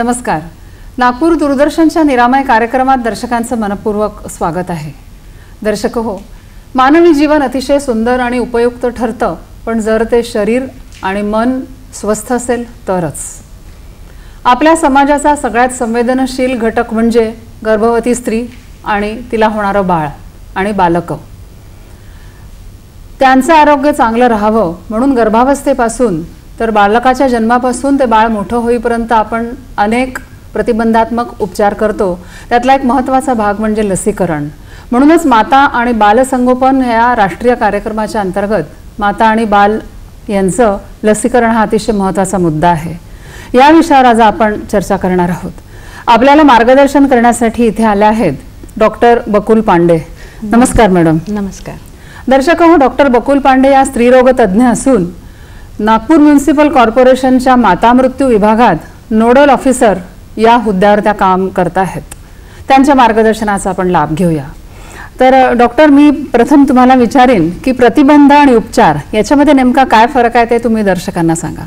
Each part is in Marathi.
नमस्कार. नागपूर दूरदर्शनच्या निरामय कार्यक्रमात दर्शकांचं मनपूर्वक स्वागत आहे. दर्शक हो, मानवी जीवन अतिशय सुंदर आणि उपयुक्त ठरतं, पण जर ते शरीर आणि मन स्वस्थ असेल तरच. आपल्या समाजाचा सगळ्यात संवेदनशील घटक म्हणजे गर्भवती स्त्री आणि तिला होणारं बाळ आणि बालकं. त्यांचं आरोग्य चांगलं राहावं म्हणून गर्भावस्थेपासून तर बालकाच्या जन्मापासून ते बाळ मोठं होईपर्यंत आपण अनेक प्रतिबंधात्मक उपचार करतो. त्यातला एक महत्त्वाचा भाग म्हणजे लसीकरण. म्हणूनच माता आणि बालसंगोपन या राष्ट्रीय कार्यक्रमाच्या अंतर्गत माता आणि बाल यांचं लसीकरण हा अतिशय महत्त्वाचा मुद्दा आहे. या विषयावर आज आपण चर्चा करणार आहोत. आपल्याला मार्गदर्शन करण्यासाठी इथे आले आहेत डॉक्टर बकुल पांडे. नमस्कार मॅडम. नमस्कार. दर्शक हो, डॉक्टर बकुल पांडे या स्त्रीरोग तज्ज्ञ असून नागपूर म्युनिसिपल कॉर्पोरेशनच्या माता मृत्यू विभागात नोडल ऑफिसर या हुद्द्यावर त्या काम करत आहेत. त्यांच्या मार्गदर्शनाचा आपण लाभ घेऊया. तर डॉक्टर, मी प्रथम तुम्हाला विचारेन की प्रतिबंध आणि उपचार याच्यामध्ये नेमका काय फरक आहे ते तुम्ही दर्शकांना सांगा.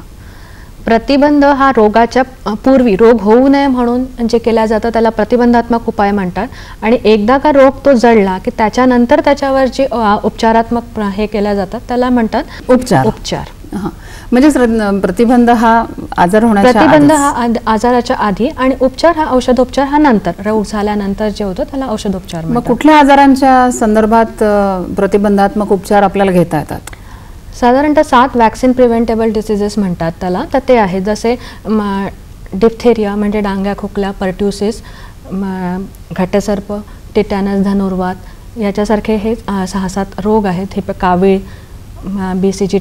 प्रतिबंध हा रोगाच्या पूर्वी रोग होऊ नये म्हणून जे केल्या जातं त्याला प्रतिबंधात्मक उपाय म्हणतात. आणि एकदा का रोग तो जडला की त्याच्यानंतर त्याच्यावर जे उपचारात्मक हे केल्या जातात त्याला म्हणतात उपचार. म्हणजे प्रतिबंध हा आजार होण्याच्या प्रतिबंध हा आजाराच्या आधी आणि उपचार हा औषधोपचार हा नंतर, रोग झाल्यानंतर जे होतं त्याला औषधोपचार म्हणतात. मग कुठल्या आजारांच्या संदर्भात प्रतिबंधात्मक उपचार आपल्याला घेता येतात? साधारणतः 7 वॅक्सिन प्रिव्हेंटेबल डिसीजेस म्हणतात त्याला. तर ते आहेत जसे डिप्थेरिया म्हणजे डांग्या खोकला, पर्ट्युसिस, घटसर्प, टिटॅनस, धनुर्वात याच्यासारखे हे 6-7 रोग आहेत. हे कावीळ, BCG,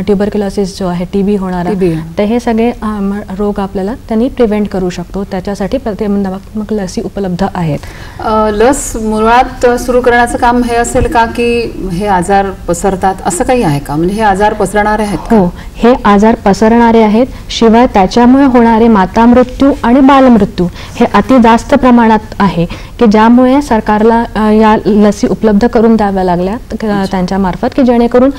ट्युबरक्युलोसिस जो आहे, TB होणारा, तर हे सगळे रोग आपल्याला त्यांनी प्रिव्हेंट करू शकतो. त्याच्यासाठी प्रतिबंधात्मक लसी उपलब्ध आहेत. लस मुळात सुरू करण्याचं काम हे असेल का की हे आजार पसरतात असं काही आहे का? म्हणजे हे आजार पसरणारे आहेत? हो, हे आजार पसरणारे आहेत. शिवाय त्याच्यामुळे होणारे माता मृत्यू आणि बालमृत्यू हे अति जास्त प्रमाणात आहे की ज्यामुळे सरकारला या लसी उपलब्ध करून द्याव्या लागल्या त्यांच्या मार्फत की जेणेकरून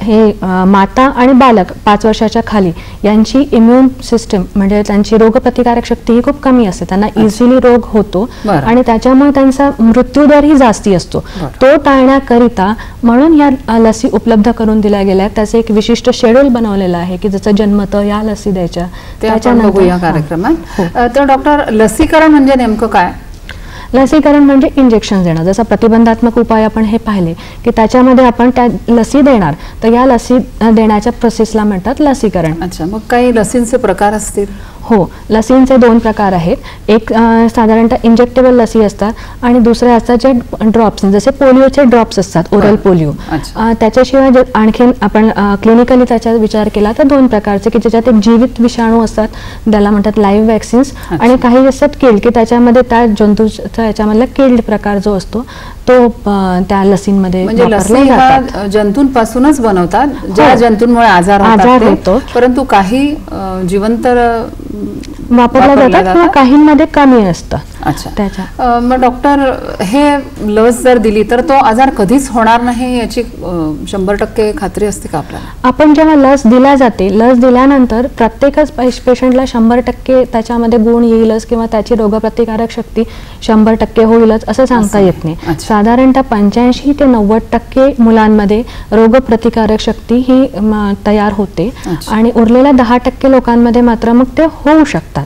हे माता आणि बालक 5 वर्षाच्या खाली यांची इम्युन सिस्टम म्हणजे त्यांची रोगप्रतिकारक शक्ती ही खूप कमी असते. त्यांना इझिली रोग होतो आणि त्याच्यामुळे त्यांचा मृत्यूदरही जास्ती असतो. तो टाळण्याकरिता म्हणून या लसी उपलब्ध करून दिल्या गेल्या. त्याचे एक विशिष्ट शेड्यूल बनवलेलं आहे की जसं जन्मतं या लसी द्यायच्या त्याच्यानंतर या कार्यक्रमात. तर डॉक्टर, लसीकरण म्हणजे नेमकं काय? लसीकरण म्हणजे इंजेक्शन देणं. जसं प्रतिबंधात्मक उपाय आपण हे पाहिले की त्याच्यामध्ये आपण त्या लसी देणार, तर या लसी देण्याच्या प्रोसेसला म्हणतात लसीकरण. अच्छा, मग काही लसींचे प्रकार असतील? हो, लसींचे 2 प्रकार आहेत. एक साधारणतः इंजेक्टेबल लसी असतात आणि दुसरे असतात जे ड्रॉप्स, जसे पोलिओचे ड्रॉप्स असतात, ओरल पोलिओ. त्याच्याशिवाय जर आणखीन आपण क्लिनिकली त्याचा विचार केला तर 2 प्रकारचे की ज्याच्यात एक जीवित विषाणू असतात, त्याला म्हणतात लाईव्ह वॅक्सिन्स, आणि काही असतात किल्ड की त्याच्यामध्ये त्या जंतूचा याच्यामधला किल्ड प्रकार जो असतो तो त्या लसींमध्ये वापरले जातात. जंतूंपासूनच बनवतात ज्या जंतूंमुळे आजार होतो, परंतु काही जिवंत वापरल्या जातात किंवा काहींमध्ये कमी असतं. अच्छा, मग डॉक्टर, हे लस जर दिली तर तो आजार कधीच होणार नाही याची 100% खात्री असते का आपल्याला? आपण जेव्हा लस दिल्या जाते, लस दिल्यानंतर प्रत्येकच पेशंटला 100% त्याच्यामध्ये गुण येईलच किंवा त्याची रोगप्रतिकारक शक्ती 100% होईलच असं सांगता येत नाही. साधारणतः 85 ते 90% मुलांमध्ये रोगप्रतिकारक शक्ती ही तयार होते आणि उरलेल्या 10% लोकांमध्ये मात्र मग ते होऊ शकतात.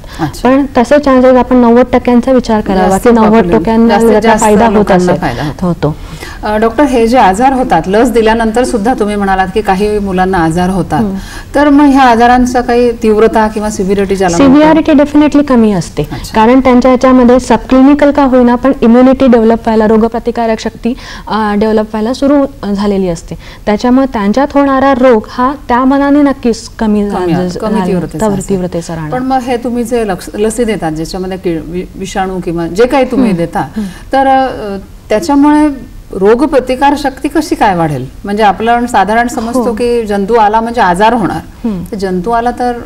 पण तसे चान्सेस आपण 90%चा विचार करावा की 90% फायदा होत होतो. डॉक्टर, हे जे आजार होतात लस दिल्यानंतर सुद्धा तुम्ही म्हणालात की काही मुलांना आजार होतात, तर मग ह्या आजारांचा काही तीव्रता किंवा सिव्हिरिटी डेफिनेटली कमी असते. कारण त्यांच्या याच्यामध्ये सबक्लिनिकल का होईना पण इम्युनिटी डेव्हलप व्हायला, रोगप्रतिकारक शक्ती डेव्हलप व्हायला सुरू झालेली असते. त्याच्यामुळे त्यांच्यात होणारा रोग हा त्या मनाने नक्कीच कमी तीव्रतेचा राहणार. पण मग हे तुम्ही जे लसी देतात ज्याच्यामध्ये विषाणू किंवा जे काही तुम्ही देता, तर त्याच्यामुळे रोगप्रतिकार शक्ती कशी काय वाढेल? म्हणजे आपण साधारण समजतो की जंतू आला म्हणजे आजार होणार, जंतू आला तर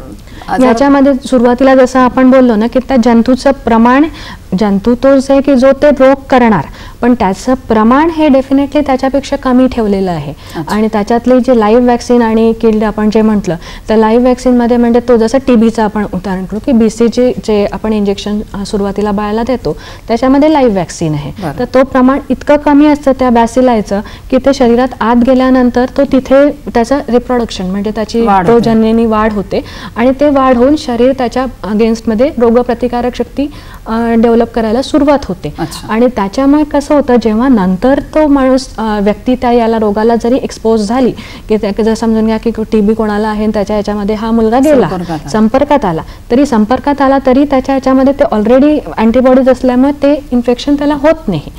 याच्यामध्ये सुरुवातीला जसं आपण बोललो ना की त्या जंतूचं प्रमाण जंतू तोच आहे की जो ते रोग करणार, पण त्याचं प्रमाण हे डेफिनेटली त्याच्यापेक्षा कमी ठेवलेलं आहे. आणि त्याच्यातले जे लाईव्ह वॅक्सिन आणि किल्ड आपण जे म्हटलं, तर लाईव्ह वॅक्सिनमध्ये म्हणजे तो जसं टीबीचा आपण उदाहरण करू की BCG जे आपण इंजेक्शन सुरुवातीला बाळाला देतो त्याच्यामध्ये लाईव्ह वॅक्सिन आहे. तर तो प्रमाण इतकं कमी असतं त्या बॅसिलायचं की ते शरीरात आत गेल्यानंतर तो तिथे त्याचं रिप्रोडक्शन म्हणजे त्याची प्रजननी वाढ होते आणि ते वाढ होऊन शरीर त्याच्या अगेन्स्टमध्ये रोगप्रतिकारक शक्ती डेव्हलप करायला सुरुवात होते. आणि त्याच्यामुळे कसं होतं, जेव्हा नंतर तो माणूस व्यक्ती त्या याला रोगाला जरी एक्सपोज झाली की जर समजून घ्या की TB कोणाला आहे त्याच्या ह्याच्यामध्ये हा मुलगा गेला संपर्कात आला तरी त्याच्या ह्याच्यामध्ये ते ऑलरेडी अँटीबॉडीज असल्यामुळे ते इन्फेक्शन त्याला होत नाही,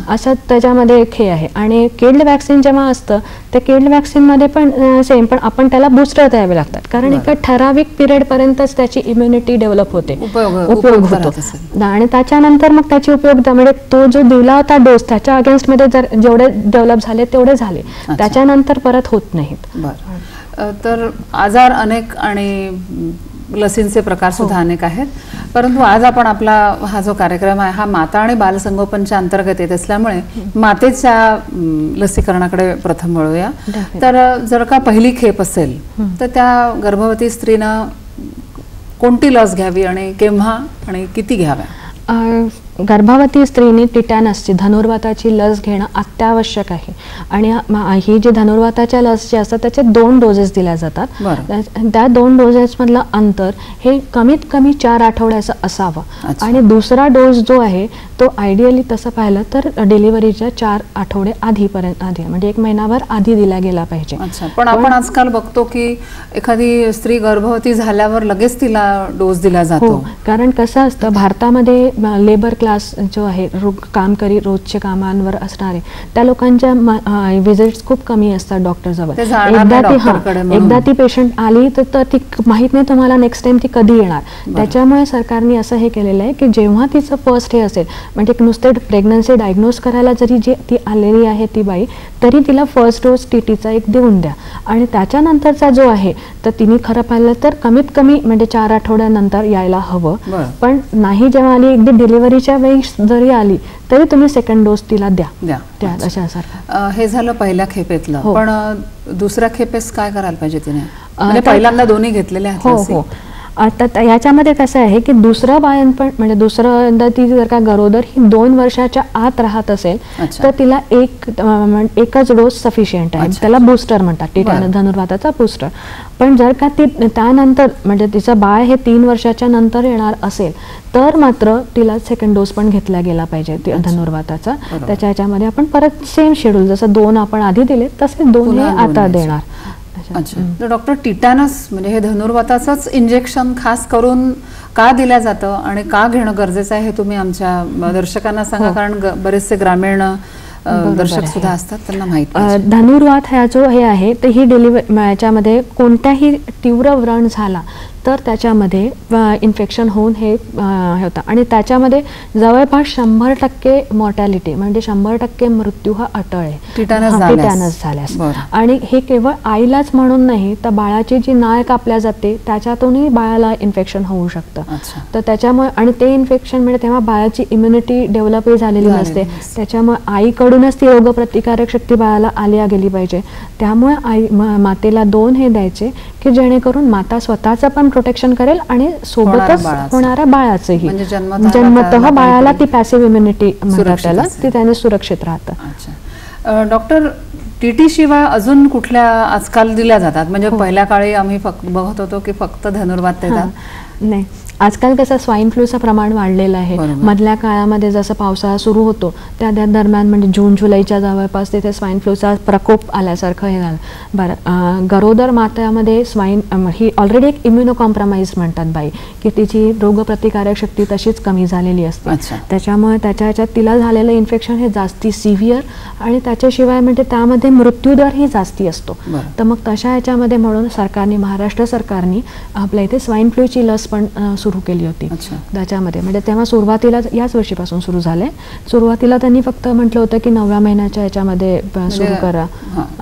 असं त्याच्यामध्ये एक हे आहे. आणि किल्ड वॅक्सिन जेव्हा असतं ते किल्ड वॅक्सिनमध्ये पण सेम, पण आपण त्याला बूस्टर द्यावे लागतात कारण एका ठराविक पिरियड पर्यंतच त्याची इम्युनिटी डेव्हलप होते, उपयोग होतो. आणि त्याच्यानंतर मग त्याची उपयोग म्हणजे तो जो दिला होता डोस त्याच्या अगेन्स्ट मध्ये जर जेवढे डेव्हलप झाले तेवढे झाले, त्याच्यानंतर परत होत नाहीत. तर आजार अनेक आणि लसींचे प्रकार सुद्धा अनेक आहेत, परंतु आज आपण आपला हा जो कार्यक्रम आहे हा माता आणि बालसंगोपनच्या अंतर्गत येत असल्यामुळे मातेच्या लसीकरणाकडे प्रथम वळूया. तर जर का पहिली खेप असेल तर त्या गर्भवती स्त्रीनं कोणती लस घ्यावी आणि केव्हा आणि किती घ्याव्या? गर्भवती स्त्रीने टिटॅनसची धनुर्वाताची लस घेणं अत्यावश्यक आहे. आणि ही जी धनुर्वाताच्या लस जी असतात त्याचे 2 डोसेस दिल्या जातात. त्या 2 डोसेसमधलं अंतर हे कमीत कमी 4 आठवड्याचं असावं. आणि दुसरा डोस जो आहे तो आयडियली तसं पाहिलं तर डिलिव्हरीच्या 4 आठवडे आधी म्हणजे 1 महिनाभर आधी दिला गेला पाहिजे. पण आपण आजकाल बघतो की एखादी स्त्री गर्भवती झाल्यावर लगेच तिला डोस दिला जातो. कारण कसं असतं, भारतामध्ये लेबर क्लास जो आहे कामकरी रोजच्या कामांवर असणारे त्या लोकांच्या विजिट्स खूप कमी असतात डॉक्टर जवळ. एकदा ती पेशंट आली तर ती माहित नाही तुम्हाला नेक्स्ट टाइम ती कधी येणार. त्याच्यामुळे सरकारने असं हे केलेलं आहे की जेव्हा तिचं फर्स्ट हे असेल म्हणजे नुसते प्रेग्नन्सी डायग्नोज करायला जरी जी ती आलेली आहे ती बाई तरी तिला फर्स्ट डोस TTचा एक देऊन द्या. आणि त्याच्यानंतरचा जो आहे तर तिने खरं पाहिलं तर कमीत कमी म्हणजे 4 आठवड्यानंतर यायला हवं. पण नाही जेव्हा आली अगदी डिलिव्हरीच्या वेळी जरी आली तरी तुम्ही सेकंड डोस तिला द्या. हे झालं पहिल्या खेपेतलं. पण दुसऱ्या खेपेस काय करायला पाहिजे तिने? म्हणजे पहिल्यांदा दोन्ही घेतलेले आहेत. आता याच्यामध्ये कसं आहे की दुसरं बाळंतपण म्हणजे दुसऱ्यांदा ती जर का गरोदर ही 2 वर्षाच्या आत राहत असेल तर तिला एकच डोस सफिशियंट आहे. त्याला बूस्टर म्हणतात, टिटॅनस धनुर्वाताचा बूस्टर. पण जर का ती त्यानंतर म्हणजे तिचं बाळ हे 3 वर्षाच्या नंतर येणार असेल तर मात्र तिला सेकंड डोस पण घेतला गेला पाहिजे धनुर्वाताचा. त्याच्या ह्याच्यामध्ये आपण परत सेम शेड्यूल जसं 2 आपण आधी दिले तसे 2 हे आता देणार. अच्छा. तर डॉक्टर, टिटॅनस म्हणजे हे धनुर्वाताचंच इंजेक्शन खास करून का दिलं जातं आणि का घेणं गरजेचं आहे हे तुम्ही आमच्या दर्शकांना सांगा. कारण बरेचसे ग्रामीण दर्शक सुद्धा असतात, त्यांना माहिती. धनुर्वात हा जो हे आहे तर ही याच्यामध्ये कोणत्याही तीव्र व्रण झाला तर त्याच्यामध्ये इन्फेक्शन होऊन हे होतं आणि त्याच्यामध्ये जवळपास 100% मॉर्टॅलिटी म्हणजे 100% मृत्यू हा अटळ आहे टिटॅनस झाल्यास. आणि हे केवळ आईलाच म्हणून नाही तर बाळाची जी नाळ कापल्या जाते त्याच्यातूनही बाळाला इन्फेक्शन होऊ शकतं. तर त्याच्यामुळे आणि ते इन्फेक्शन म्हणजे तेव्हा बाळाची इम्युनिटी डेव्हलपही झालेली नसते, त्याच्यामुळे आईकडूनच ती रोगप्रतिकारक शक्ती बाळाला आल्या गेली पाहिजे. त्यामुळे मातेला 2 हे द्यायचे की जेणेकरून माता स्वतःचं पण प्रोटेक्शन करेल आणि सोबतच होणाऱ्या बाळाचंही. जन्मतः बाळाला ती पॅसिव्ह इम्युनिटी म्हणतात त्याला, ती त्याने सुरक्षित राहतं. डॉक्टर, TT शिवाय अजून कुठल्या आजकाल दिल्या जातात? म्हणजे पहिल्या काळी आम्ही बघत होतो की फक्त धनुर्वात देतात. नाही, आजकाल कसं स्वाईन फ्लूचं प्रमाण वाढलेलं आहे. मधल्या काळामध्ये जसं पावसाळा सुरू होतो त्या दरम्यान म्हणजे जून जुलैच्या जवळपास तिथे स्वाईन फ्लूचा प्रकोप आल्यासारखं हे झालं. बरं, गरोदर मातेमध्ये स्वाईन ही ऑलरेडी एक इम्युनो कॉम्प्रोमाइज म्हणतात बाई की तिची रोगप्रतिकारक शक्ती तशीच कमी झालेली असते. त्याच्यामुळे त्याच्या ह्याच्यात तिला झालेलं इन्फेक्शन हे जास्ती सिव्हिअर आणि त्याच्याशिवाय म्हणजे त्यामध्ये मृत्यूदरही जास्ती असतो. तर मग तशा ह्याच्यामध्ये म्हणून सरकारने, महाराष्ट्र सरकारने आपल्या इथे स्वाईन फ्लूची लस पण सुरू केली होती त्याच्यामध्ये. म्हणजे तेव्हा सुरुवातीला याच वर्षीपासून सुरू झाले. सुरुवातीला त्यांनी फक्त म्हटलं होतं की 9व्या महिन्याच्या याच्यामध्ये सुरू करा,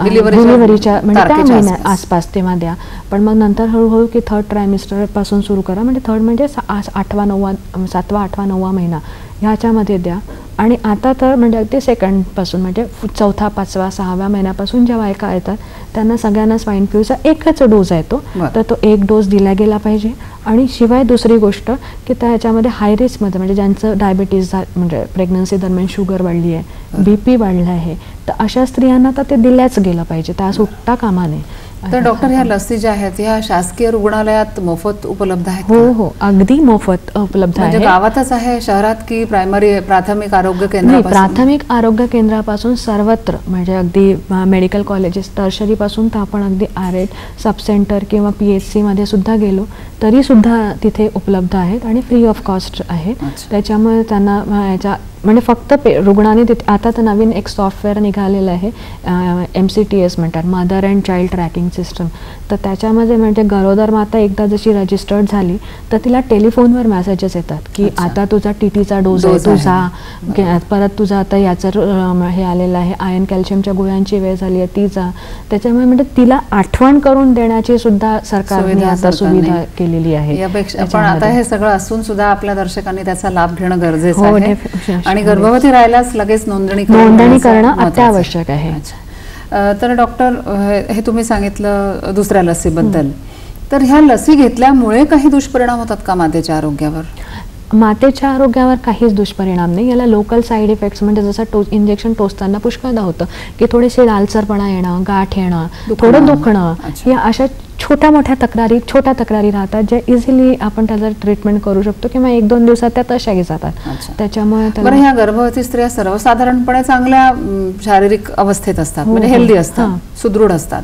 डिलिव्हरीच्या म्हणजे त्या महिन्या आसपास तेव्हा द्या. पण मग नंतर हळूहळू की 3rd ट्रायमिस्टर पासून सुरू करा म्हणजे 3rd म्हणजे 8वा 9वा 7वा 8वा 9वा महिना ह्याच्यामध्ये द्या. आणि आता तर म्हणजे अगदी सेकंडपासून म्हणजे 4था, 5वा, 6व्या महिन्यापासून जेव्हा बायका येतात त्यांना सगळ्यांना स्वाईन फ्लूचा एकच डोस आहे तो, तर तो एक डोस दिला गेला पाहिजे. आणि शिवाय दुसरी गोष्ट की त्याच्यामध्ये हाय रिस्कमध्ये म्हणजे ज्यांचं डायबिटीज म्हणजे प्रेग्नन्सी दरम्यान शुगर वाढली आहे, BP वाढला आहे, तर अशा स्त्रियांना तर ते दिल्याच गेलं पाहिजे, त्या सुटता कामा नये. तर डॉक्टर ह्या लसी ज्या आहेत ह्या शासकीय रुग्णालयात मोफत उपलब्ध आहेत? हो, अगदी मोफत उपलब्ध आहे. म्हणजे गावातच आहे, शहरात की प्राथमिक आरोग्य केंद्रापासून? प्राथमिक आरोग्य केंद्रापासून सर्वत्र, म्हणजे अगदी मेडिकल कॉलेजेस टर्शरी पासून तर आपण अगदी RH सब सेंटर किंवा PHC मध्ये सुद्धा गेलो तरी सुद्धा तिथे उपलब्ध आहेत आणि फ्री ऑफ कॉस्ट आहेत. त्याच्यामुळे त्यांना याच्या म्हणजे फक्त रुग्णाने तिथे आता तर नवीन एक सॉफ्टवेअर निघालेलं आहे, MCTS म्हणतात, mother and child tracking system. तर त्याच्यामध्ये म्हणजे गरोदर माता एकदा जशी रजिस्टर्ड झाली तर तिला टेलिफोनवर मेसेजेस येतात की आता तुझा TTचा डोस आहे, तुझा परत तुझा आता याचं हे आलेलं आहे, आयर्न कॅल्शियमच्या गोळ्यांची वेळ झाली आहे तिचा. त्याच्यामुळे म्हणजे तिला आठवण करून देण्याची सुद्धा सरकारने आता सुविधा केलेली आहे. यापेक्षा पण आता हे सगळं असून सुद्धा आपल्या दर्शकांनी त्याचा लाभ घेणं गरजेचं आहे आणि गर्भवती राहिल्यास लगेच नोंदणी करणं अत्यावश्यक आहे. तर डॉक्टर, हे तुम्ही सांगितलं दुसऱ्या लसीबद्दल, तर ह्या लसी घेतल्यामुळे काही दुष्परिणाम होतात का मातेच्या आरोग्यावर? मातेच्या आरोग्यावर काहीच दुष्परिणाम नाही. याला लोकल साईड इफेक्ट्स म्हणजे जसं इंजेक्शन टोचताना पुष्कळदा होतं की थोडेसे लालसरपणा येणं, गाठ येणं, थोडं दुखणं, या अशा छोट्या तक्रारी राहतात ज्या इझिली आपण त्याचा ट्रीटमेंट करू शकतो किंवा 1-2 दिवसात त्या तशाही जातात. त्याच्यामुळे ह्या गर्भवती स्त्रिया सर्वसाधारणपणे चांगल्या शारीरिक अवस्थेत असतात, म्हणजे हेल्दी असतात, सुदृढ असतात.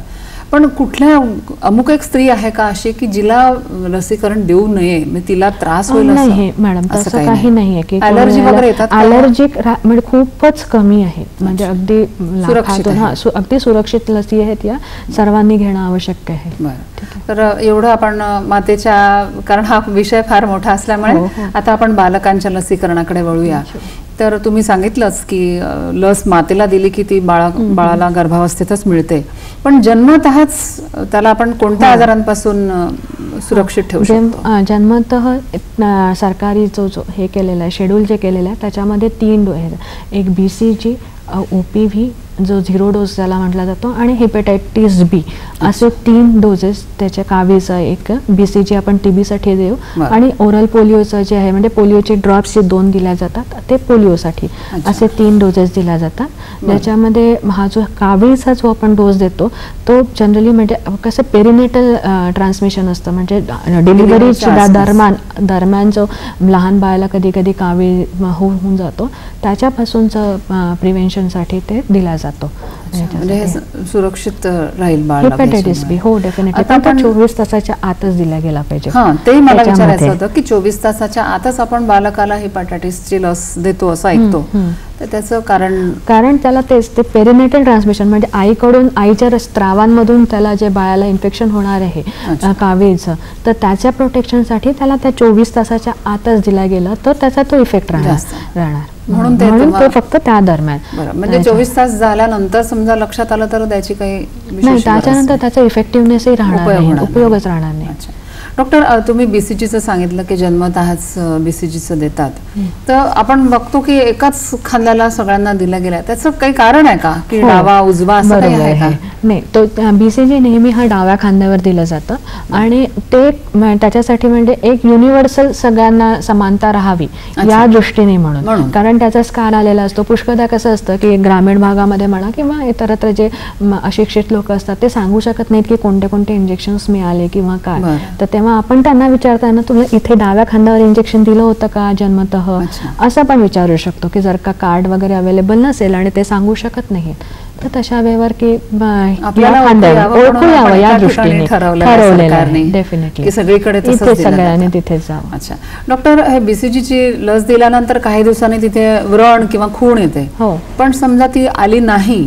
पण कुठल्या अमुक एक स्त्री आहे का अशी की जिला लसीकरण देऊ नये, तिला त्रास होईल? नाही मॅडम, तसं काही नाहीये की ॲलर्जी वगैरे येतात? ॲलर्जिक म्हणजे खूपच कमी आहे, म्हणजे अगदी अगदी सुरक्षित लसी आहेत, या सर्वांनी घेणं आवश्यक आहे. तर एवढं आपण मातेच्या, कारण हा विषय फार मोठा असल्यामुळे आता आपण बालकांच्या लसीकरणाकडे वळूया. तर तुम्ही सांगितलंच की लस मातेला दिली की ती बाळाला गर्भावस्थेतच मिळते, पण जन्मतःच त्याला आपण कोणत्या आजारांपासून सुरक्षित ठेवू शकतो? जन्मतः सरकारी जो हे केलेला आहे, शेड्यूल जे केलेलं आहे त्याच्यामध्ये 3 डोस आहेत. एक BCG, OPV जो 0 डोस ज्याला म्हटला जातो, आणि हेपेटायटिस B, असे 3 डोसेस त्याच्या कावीचा. एक BCG आपण TB साठी देऊ, आणि ओरल पोलिओचं जे आहे म्हणजे पोलिओचे ड्रॉप्स जे 2 दिल्या जातात ते पोलिओसाठी, असे 3 डोसेस दिल्या जातात. त्याच्यामध्ये हा जो कावीचा जो आपण डोस देतो तो जनरली म्हणजे कसं पेरिनेटल ट्रान्समिशन असतं, म्हणजे डिलिव्हरीच्या दरम्यान जो लहान बाळाला कधी कधी कावी होऊन जातो त्याच्यापासूनचं प्रिव्हेन्शनसाठी ते दिला जातो. म्हणजे सुरक्षित राहील बाळ. हेपॅटायटिस B हो डेफिनेटली, पण 24 तासाच्या आतच दिला गेला पाहिजे. ते मला विचारायचं होतं की 24 तासाच्या आतच आपण बालकाला हेपॅटायटिसची लस देतो असं ऐकतो, तर त्याचं कारण त्याला तेच ते पेरिनेटल ट्रान्समिशन म्हणजे आईकडून, आईच्या स्त्रावांमधून त्याला जे बाळाला इन्फेक्शन होणार आहे कावीळचं, तर त्याच्या प्रोटेक्शनसाठी त्याला त्या 24 तासाच्या आतच दिला गेला तर त्याचा तो इफेक्ट राहणार. म्हणून ते फक्त त्या दरम्यान. म्हणजे 24 तास झाल्यानंतर समजा लक्षात आलं तर त्याची काही नाही, त्याच्यानंतर त्याचा इफेक्टिव्हनेसही राहणार नाही, उपयोगच राहणार नाही. डॉक्टर, तुम्ही BCGचं सांगितलं की जन्मतःच BCGचं देतात, तर आपण बघतो की एकाच खांद्याला सगळ्यांना दिला गेला, त्याचं काही कारण आहे का की डावा उजवा असं काही आहे का? नाही, तो BCG नेहमी हा डाव्या खांद्यावर दिलं जातं, आणि ते त्याच्यासाठी म्हणजे एक युनिव्हर्सल सगळ्यांना समानता राहावी या दृष्टीने म्हणून, कारण त्याचा स्कार आलेला असतो. पुष्कळदा कसं असतं की ग्रामीण भागामध्ये म्हणा किंवा इतरत्र जे अशिक्षित लोक असतात ते सांगू शकत नाहीत की कोणते इंजेक्शन्स मिळाले किंवा काय, तर तेव्हा आपण त्यांना विचारताना तुला इथे डाव्या खांद्यावर इंजेक्शन दिलं होतं का जन्मतः, असं पण विचारू शकतो की जर का कार्ड वगैरे अवेलेबल नसेल आणि ते सांगू शकत नाहीत तर तशा वेळेवर की ओळखू यावं या दृष्टीने ठरवलेलं आहे डेफिनेटली, सगळीकडे सगळ्यांनी तिथे जावं. अच्छा डॉक्टर, हे BCGची लस दिल्यानंतर काही दिवसांनी तिथे व्रण किंवा खूण येते, पण समजा ती आली नाही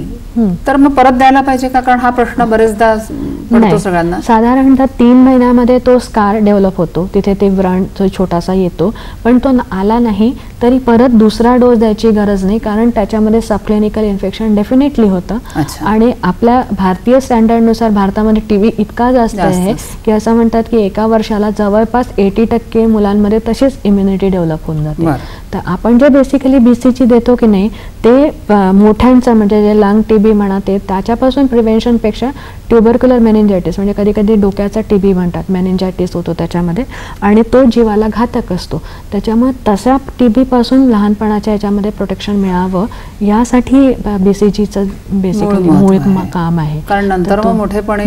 तर मग परत द्यायला पाहिजे का? कारण हा प्रश्न बरेचदा पडतो नाही. सगळ्यांना. साधारणतः 3 महिन्यामध्ये तो स्कार डेव्हलप होतो, तिथे ते व्रण जो छोटासा येतो, पण तो आला नाही तरी परत दुसरा डोस द्यायची गरज नाही, कारण त्याच्यामध्ये सबक्लिनिकल इन्फेक्शन डेफिनेटली होतं. अच्छा. आणि आपल्या भारतीय स्टँडर्डनुसार भारतामध्ये टीबी इतका जास्त आहे की असं म्हणतात की एका वर्षाला जवळपास 80% मुलांमध्ये तशीच इम्युनिटी डेव्हलप होऊन जाते. तर आपण जे बेसिकली BCG देतो की नाही ते मोठ्यांचं म्हणजे जे लंग टीबी म्हणा ते त्याच्यापासून प्रिव्हेन्शनपेक्षा ट्युबरक्युलर मेनिंजायटिस म्हणजे कधी कधी डोक्याचा टीबी म्हणतात, मेनिंजायटिस होतो त्याच्यामध्ये, आणि तो जीवाला घातक असतो. त्याच्यामुळे तशा टीबीपासून लहानपणाच्या याच्यामध्ये प्रोटेक्शन मिळावं यासाठी BCGचं बेसिकली मूळ काम आहे. कारण नंतर मग मोठेपणी